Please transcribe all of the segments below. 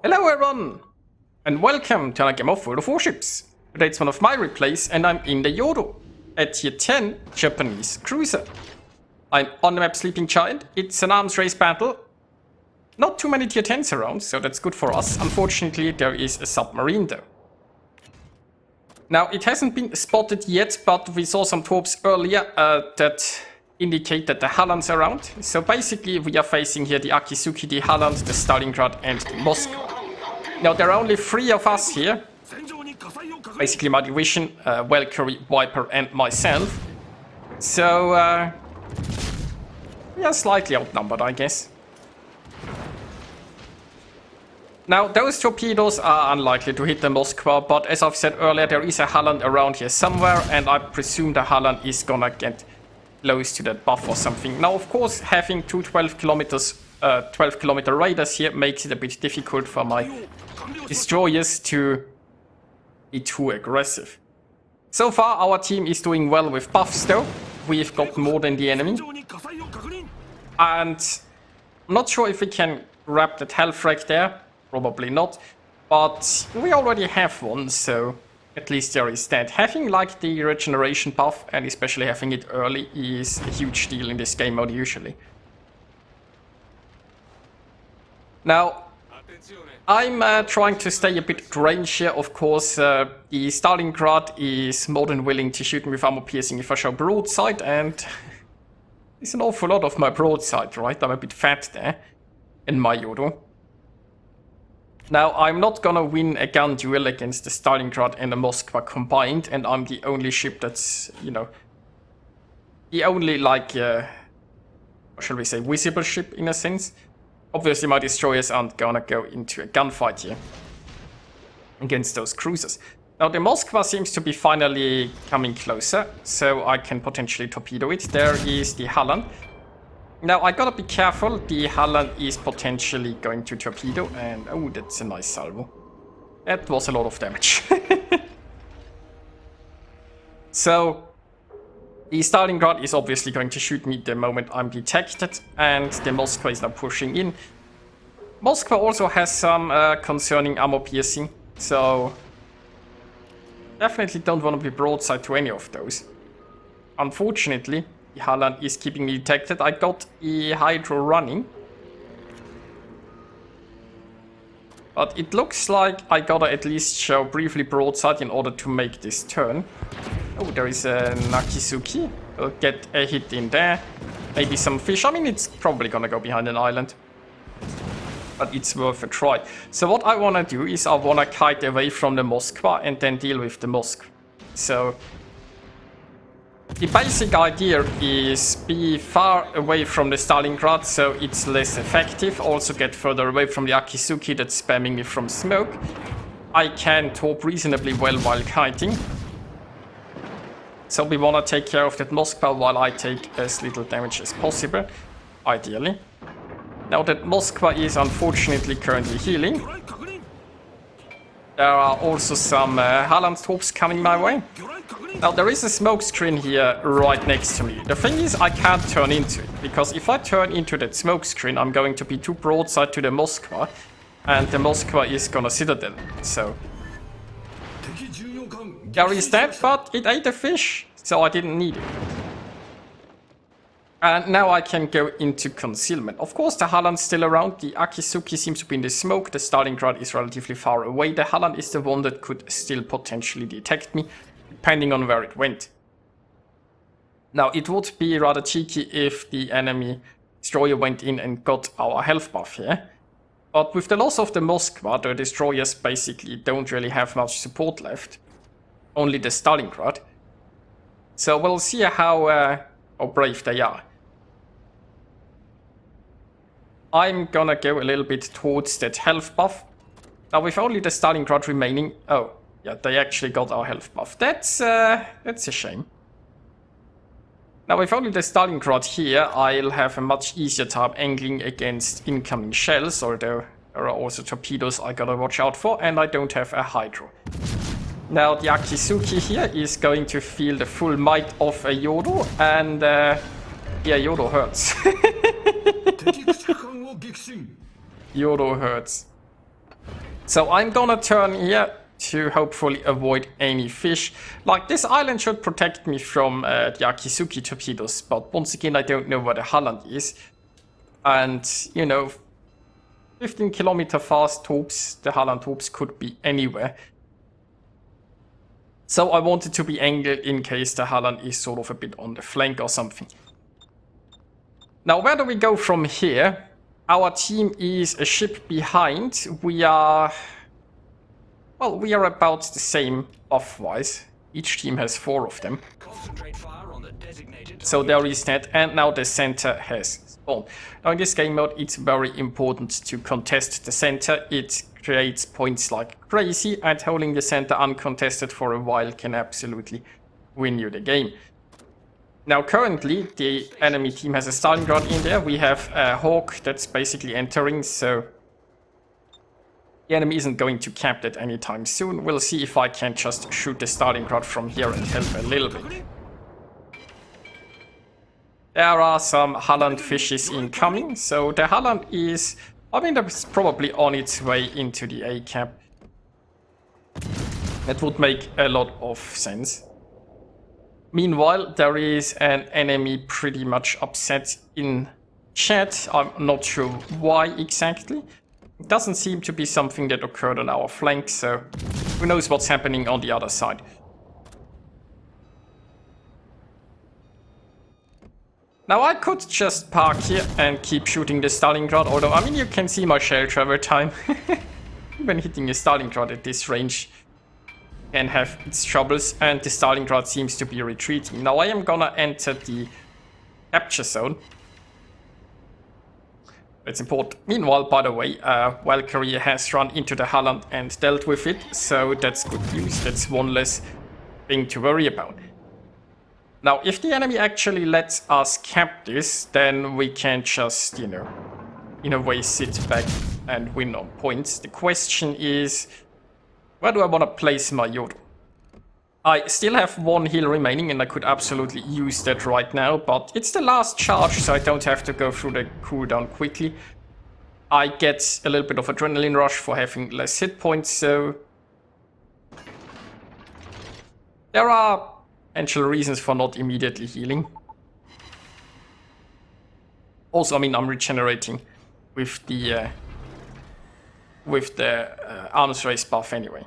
Hello everyone, and welcome to another game of World of Warships. Today it's one of my replays, and I'm in the Yodo, a tier 10 Japanese cruiser. I'm on the map Sleeping Giant. It's an arms race battle. Not too many tier 10s around, so that's good for us. Unfortunately, there is a submarine though. Now, it hasn't been spotted yet, but we saw some torps earlier that indicate that the Halland's around. So basically, we are facing here the Akizuki, the Halland, the Stalingrad, and the Moscow. Now, there are only 3 of us here. Basically, my division, Valkyrie, Viper, and myself. So, we are slightly outnumbered, I guess. Now, those torpedoes are unlikely to hit the Moskva, but as I've said earlier, there is a Halland around here somewhere, and I presume the Halland is gonna get close to that buff or something. Now, of course, having two 12-kilometer raiders here makes it a bit difficult for my destroyers to be too aggressive. So far, our team is doing well with buffs though. We've got more than the enemy. And I'm not sure if we can grab that health rack there. Probably not. But we already have one, so at least there is that. Having like the regeneration buff, and especially having it early, is a huge deal in this game mode usually. Now, I'm trying to stay a bit range here. Of course, the Stalingrad is more than willing to shoot me with armor piercing if I show broadside, and it's an awful lot of my broadside, right? I'm a bit fat there in my Yodo. Now, I'm not gonna win a gun duel against the Stalingrad and the Moskva combined, and I'm the only ship that's, you know, the only, like, what shall we say, visible ship in a sense. Obviously, my destroyers aren't gonna go into a gunfight here against those cruisers. Now, the Moskva seems to be finally coming closer, so I can potentially torpedo it. There is the Halland. Now, I gotta be careful. The Halland is potentially going to torpedo, and oh, that's a nice salvo. That was a lot of damage. So, the Stalingrad is obviously going to shoot me the moment I'm detected, and the Moskva is now pushing in. Moskva also has some concerning armor piercing, so definitely don't want to be broadside to any of those. Unfortunately, the Halland is keeping me detected. I got the Hydro running. But it looks like I gotta at least show briefly broadside in order to make this turn. Oh, there is a Akizuki. We'll get a hit in there. Maybe some fish. I mean, it's probably gonna go behind an island. But it's worth a try. So what I wanna do is I wanna kite away from the Moskva and then deal with the Moskva. So the basic idea is be far away from the Stalingrad so it's less effective. Also get further away from the Akizuki that's spamming me from smoke. I can torp reasonably well while kiting. So we want to take care of that Moskva while I take as little damage as possible, ideally. Now that Moskva is unfortunately currently healing. There are also some Halland torps coming my way. Now, there is a smoke screen here right next to me. The thing is, I can't turn into it, because if I turn into that smoke screen, I'm going to be too broadside to the Moskva, and the Moskva is gonna citadel. So there is that, but it ate a fish, so I didn't need it. And now I can go into concealment. Of course, the Halland's still around. The Akizuki seems to be in the smoke. The Stalingrad is relatively far away. The Halland is the one that could still potentially detect me, depending on where it went. Now, it would be rather cheeky if the enemy destroyer went in and got our health buff here. But with the loss of the Moskva, the destroyers basically don't really have much support left. Only the Stalingrad. So we'll see how brave they are. I'm gonna go a little bit towards that health buff. Now, with only the Stalingrad remaining... Oh, yeah, they actually got our health buff. That's a shame. Now, with only the Stalingrad here, I'll have a much easier time angling against incoming shells, although there are also torpedoes I gotta watch out for, and I don't have a Hydro. Now, the Akizuki here is going to feel the full might of a Yodo, and yeah, Yodo hurts. Yodo hurts. So I'm gonna turn here to hopefully avoid any fish. Like, this island should protect me from the Akizuki torpedoes, but once again I don't know where the Holland is. And, you know, 15-kilometer fast torps, the Holland torps could be anywhere. So I wanted to be angled in case the Holland is sort of a bit on the flank or something. Now, where do we go from here? Our team is a ship behind. We are... well, we are about the same buff-wise. Each team has 4 of them. So there is that, and now the center has spawned. Now in this game mode, it's very important to contest the center. It creates points like crazy, and holding the center uncontested for a while can absolutely win you the game. Now currently, the enemy team has a Stalingrad in there. We have a Hawk that's basically entering, so the enemy isn't going to cap that anytime soon. We'll see if I can just shoot the Stalingrad from here and help a little bit. There are some Holland fishes incoming, so the Holland is... I mean, that's probably on its way into the A cap. That would make a lot of sense. Meanwhile, there is an enemy pretty much upset in chat. I'm not sure why exactly. It doesn't seem to be something that occurred on our flank, so who knows what's happening on the other side. Now I could just park here and keep shooting the Stalingrad, although, I mean, you can see my shell travel time. When hitting a Stalingrad at this range can have its troubles, and the Stalingrad seems to be retreating. Now I am gonna enter the capture zone. It's important. Meanwhile, by the way, Valkyrie has run into the Holland and dealt with it, so that's good news. That's one less thing to worry about. Now, if the enemy actually lets us cap this, then we can just, you know, in a way sit back and win on points. The question is, where do I want to place my Yodo? I still have 1 heal remaining and I could absolutely use that right now, but it's the last charge, so I don't have to go through the cooldown quickly. I get a little bit of adrenaline rush for having less hit points, so there are potential reasons for not immediately healing. Also, I mean, I'm regenerating with the arms race buff anyway.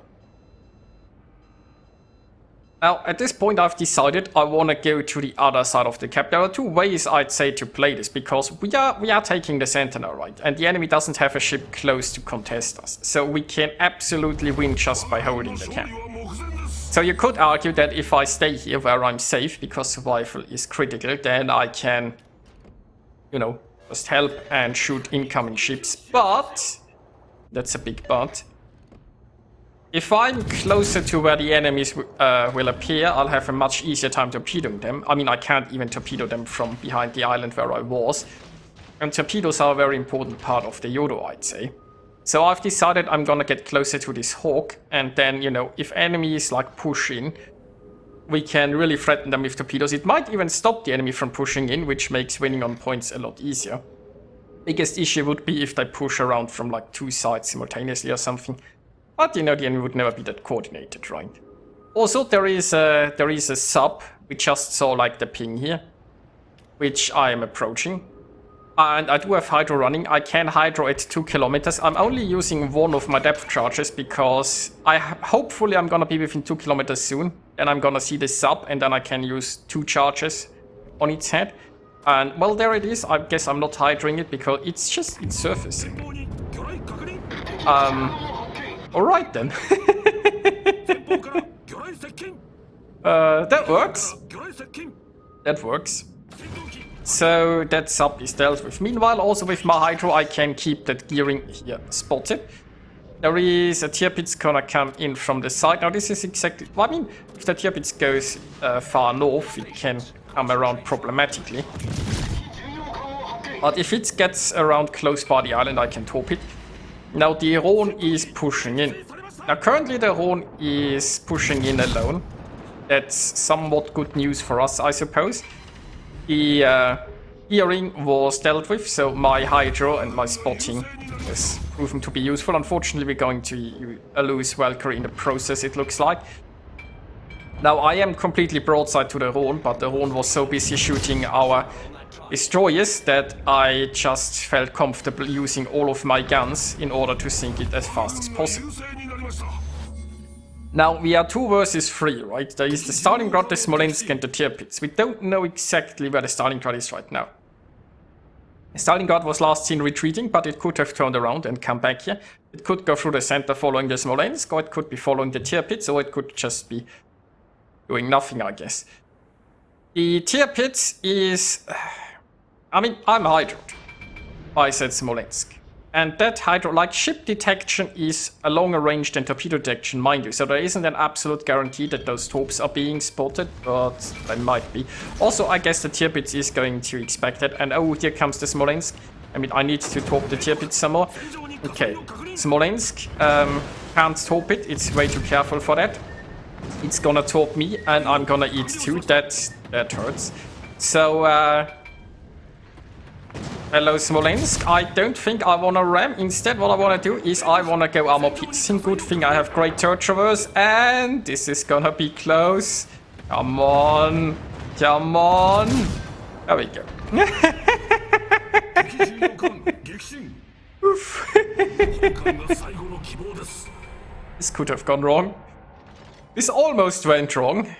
Now, at this point, I've decided I want to go to the other side of the cap. There are 2 ways, I'd say, to play this, because we are taking the center now, right? And the enemy doesn't have a ship close to contest us. So we can absolutely win just by holding the cap. So you could argue that if I stay here where I'm safe, because survival is critical, then I can, you know, just help and shoot incoming ships. But, that's a big but, if I'm closer to where the enemies will appear, I'll have a much easier time torpedoing them. I mean, I can't even torpedo them from behind the island where I was. And torpedoes are a very important part of the Yodo, I'd say. So I've decided I'm gonna get closer to this Hawk, and then, you know, if enemies like push in, we can really threaten them with torpedoes. It might even stop the enemy from pushing in, which makes winning on points a lot easier. Biggest issue would be if they push around from like 2 sides simultaneously or something. But, you know, the enemy would never be that coordinated, right? Also, there is a sub. We just saw like the ping here, which I am approaching. And I do have hydro running. I can hydro at 2 kilometers. I'm only using 1 of my depth charges because hopefully I'm gonna be within 2 kilometers soon. Then I'm gonna see the sub, and then I can use 2 charges on its head. And well, there it is. I guess I'm not hydroing it because it's surfacing. Alright then. That works. That works. So that sub is dealt with. Meanwhile, also with my hydro, I can keep that gearing here spotted. There is a Tirpitz gonna come in from the side. Now this is exactly... Well, I mean, if the Tirpitz goes far north, it can come around problematically. But if it gets around close by the island, I can torp it. Now the Rhone is pushing in. Now currently the Rhone is pushing in alone. That's somewhat good news for us, I suppose. The gearing was dealt with, so my hydro and my spotting is proven to be useful. Unfortunately, we're going to lose Valkyrie in the process, it looks like. Now, I am completely broadside to the Rhone, but the Rhone was so busy shooting our destroyers that I just felt comfortable using all of my guns in order to sink it as fast as possible. Now, we are 2 versus 3, right? There is the Stalingrad, the Smolensk, and the Tirpitz. We don't know exactly where the Stalingrad is right now. Stalingrad was last seen retreating, but it could have turned around and come back here. It could go through the center following the Smolensk, or it could be following the Tirpitz, or it could just be doing nothing, I guess. The Tirpitz is... I mean, I'm hydroed. I said Smolensk. And that hydro, like ship detection is a longer range than torpedo detection, mind you. So there isn't an absolute guarantee that those torps are being spotted, but they might be. Also, I guess the Tirpitz is going to expect it. And oh, here comes the Smolensk. I mean, I need to torp the Tirpitz some more. Okay, Smolensk can't torp it. It's way too careful for that. It's gonna torp me, and I'm gonna eat too. That hurts. So, hello Smolensk, I don't think I wanna ram. Instead what I wanna do is I wanna go armor piercing. Good thing I have great turret traverse, and this is gonna be close. Come on. Come on. There we go. Oof. This could have gone wrong. This almost went wrong.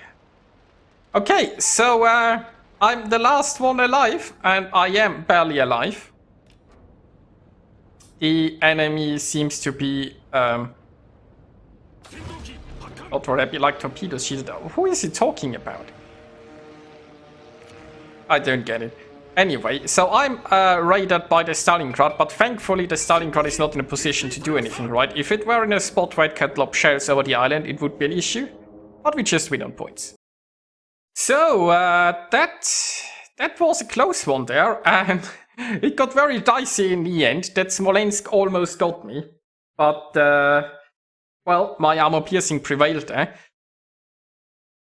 Okay, so I'm the last one alive, and I am barely alive. The enemy seems to be not very like torpedoes. Who is he talking about? I don't get it. Anyway, so I'm raided by the Stalingrad, but thankfully the Stalingrad is not in a position to do anything, right? If it were in a spot where it could lob shells over the island, it would be an issue. But we just win on points. So, that was a close one there, and it got very dicey in the end. That Smolensk almost got me. But, well, my armor piercing prevailed there.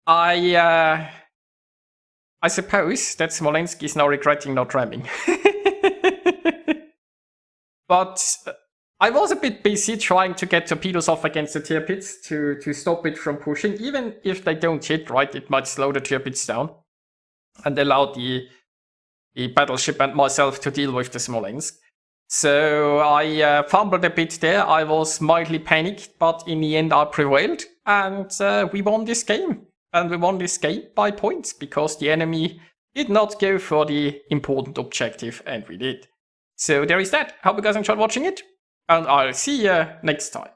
I suppose that Smolensk is now regretting not ramming. But I was a bit busy trying to get torpedoes off against the Tirpitz to stop it from pushing. Even if they don't hit, right, it might slow the Tirpitz down and allow the battleship and myself to deal with the Smolensk. So I fumbled a bit there. I was mildly panicked, but in the end I prevailed, and we won this game. And we won this game by points, because the enemy did not go for the important objective, and we did. So there is that. Hope you guys enjoyed watching it, and I'll see you next time.